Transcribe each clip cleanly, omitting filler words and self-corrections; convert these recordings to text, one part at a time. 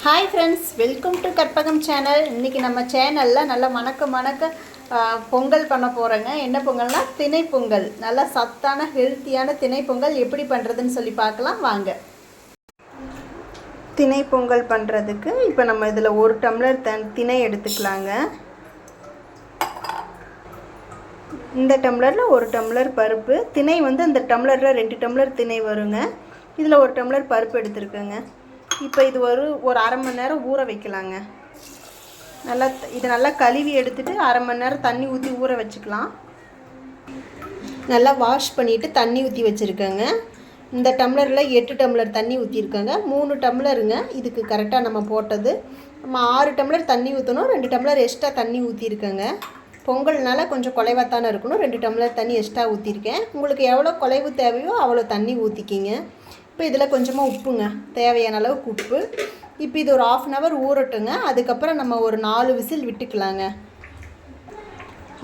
Hi friends, welcome to Karpagam channel. இன்றைக்கி நம்ம சேனலில் நல்லா மணக்க பொங்கல் பண்ண போகிறோங்க. என்ன பொங்கல்னால் திணை பொங்கல். நல்லா சத்தான ஹெல்த்தியான திணை பொங்கல் எப்படி பண்ணுறதுன்னு சொல்லி பார்க்கலாம் வாங்க. திணை பொங்கல் பண்ணுறதுக்கு இப்போ நம்ம இதில் 1 டம்ளர் திணை எடுத்துக்கலாங்க. இந்த டம்ளரில் 1 டம்ளர் பருப்பு. திணை வந்து இந்த டம்ளரில் 2 டம்ளர் திணை வருங்க. இதில் 1 டம்ளர் பருப்பு எடுத்துருக்கேங்க. இப்போ இது ஒரு அரை மணி நேரம் ஊற வைக்கலாங்க. இதை நல்லா கழுவி எடுத்துகிட்டு அரை மணி நேரம் தண்ணி ஊற்றி ஊற வச்சுக்கலாம். நல்லா வாஷ் பண்ணிவிட்டு தண்ணி ஊற்றி வச்சுருக்கேங்க. இந்த டம்ளரில் 8 டம்ளர் தண்ணி ஊற்றிருக்கேங்க. 3 டம்ளருங்க இதுக்கு கரெக்டாக நம்ம போட்டது. நம்ம 6 டம்ளர் தண்ணி ஊற்றணும். 2 டம்ளர் எக்ஸ்ட்ரா தண்ணி ஊற்றிருக்கேங்க. பொங்கல்னால கொஞ்சம் குலைவாத்தானே இருக்கணும். 2 டம்ளர் தண்ணி எக்ஸ்ட்ரா ஊற்றிருக்கேன். உங்களுக்கு எவ்வளோ குலைவு தேவையோ அவ்வளோ தண்ணி ஊற்றிக்கிங்க. இப்போ இதில் கொஞ்சமாக உப்புங்க, தேவையான அளவுக்கு உப்பு. இப்போ இது ஒரு 1/2 hour ஊறட்டுங்க. அதுக்கப்புறம் நம்ம ஒரு 4 விசில் விட்டுக்கலாங்க.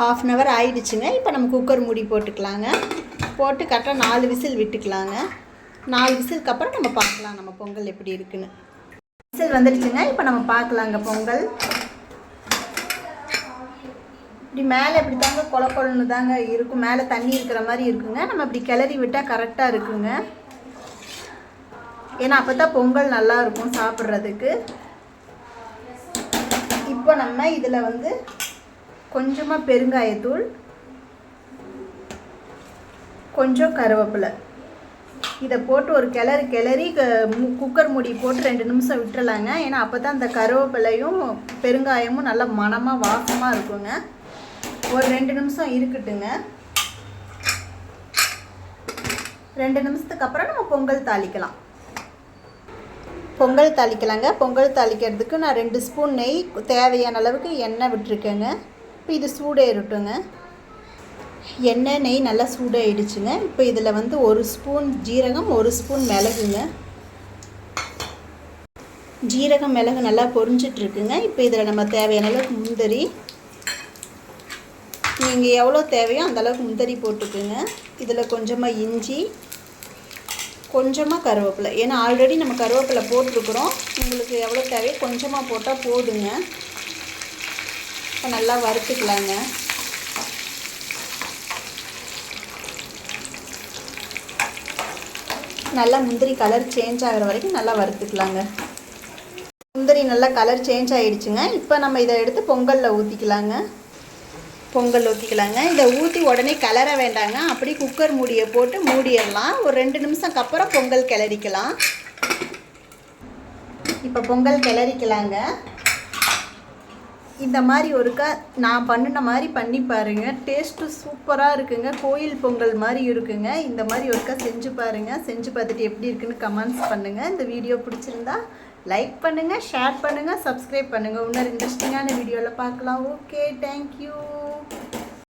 1/2 hour ஆயிடுச்சுங்க. இப்போ நம்ம குக்கர் மூடி போட்டுக்கலாங்க. போட்டு கரெக்டாக 4 விசில் விட்டுக்கலாங்க. 4 விசிலுக்கு அப்புறம் நம்ம பார்க்கலாம் நம்ம பொங்கல் எப்படி இருக்குன்னு. விசில் வந்துடுச்சுங்க. இப்போ நம்ம பார்க்கலாங்க பொங்கல். இப்படி மேலே இப்படி தாங்க கொலன்னு தாங்க இருக்கும். மேலே தண்ணி இருக்கிற மாதிரி இருக்குங்க. நம்ம இப்படி கிளறி விட்டால் கரெக்டாக இருக்குங்க. ஏன்னா அப்போ தான் பொங்கல் நல்லா இருக்கும் சாப்பிட்றதுக்கு. இப்போ நம்ம இதில் வந்து கொஞ்சமாக பெருங்காயத்தூள், கொஞ்சம் கருவேப்பிலை இதை போட்டு ஒரு கிளறி குக்கர் மூடி போட்டு 2 நிமிஷம் விட்டுறலாங்க. ஏன்னா அப்போ தான் அந்த கருவேப்பிலையும் பெருங்காயமும் நல்லா மணமாக வாசமாக இருக்குங்க. ஒரு 2 நிமிஷம் இருக்கட்டுங்க. 2 நிமிஷத்துக்கு அப்புறம் நம்ம பொங்கல் தாளிக்கலாங்க. பொங்கல் தாளிக்கிறதுக்கு நான் 2 ஸ்பூன் நெய், தேவையான அளவுக்கு எண்ணெய் விட்டுருக்கேங்க. இப்போ இது சூடாயிருட்டுங்க. எண்ணெய் நெய் நல்லா சூடாயிடுச்சுங்க. இப்போ இதில் வந்து 1 ஸ்பூன் ஜீரகம், 1 ஸ்பூன் மிளகுங்க. ஜீரகம் மிளகு நல்லா பொரிஞ்சிட்ருக்குங்க. இப்போ இதில் நம்ம தேவையான அளவுக்கு முந்திரி, நீங்கள் எவ்வளோ தேவையோ அந்தளவுக்கு முந்திரி போட்டுக்குங்க. இதில் கொஞ்சமாக இஞ்சி, கொஞ்சமாக கருவேப்பிலை. ஏன்னா ஆல்ரெடி நம்ம கருவேப்பிலை போட்டிருக்குறோம். உங்களுக்கு எவ்வளோ தேவையோ கொஞ்சமாக போட்டால் போதுங்க. இப்போ நல்லா வறுத்துக்கலாங்க. நல்லா முந்திரி கலர் சேஞ்ச் ஆகிற வரைக்கும் நல்லா வறுத்துக்கலாங்க. முந்திரி நல்லா கலர் சேஞ்ச் ஆகிடுச்சுங்க. இப்போ நம்ம இதை எடுத்து பொங்கலில் ஊற்றிக்கலாங்க. இதை ஊற்றி உடனே கிளற வேண்டாங்க. அப்படி குக்கர் மூடியை போட்டு மூடிடலாம். ஒரு 2 நிமிஷம்க்கு அப்புறம் பொங்கல் கிளறிக்கலாம். இப்போ பொங்கல் கிளறிக்கலாங்க. இந்த மாதிரி ஒருக்கா நான் பண்ணின மாதிரி பண்ணி பாருங்கள். டேஸ்ட்டு சூப்பராக இருக்குங்க. கோயில் பொங்கல் மாதிரி இருக்குங்க. இந்த மாதிரி ஒருக்கா செஞ்சு பாருங்கள். செஞ்சு பார்த்துட்டு எப்படி இருக்குன்னு கமெண்ட்ஸ் பண்ணுங்கள். இந்த வீடியோ பிடிச்சிருந்தா லைக் பண்ணுங்கள், ஷேர் பண்ணுங்கள், சப்ஸ்கிரைப் பண்ணுங்கள். இன்னொரு இன்ட்ரெஸ்டிங்கான வீடியோவில் பார்க்கலாம். Okay, thank you.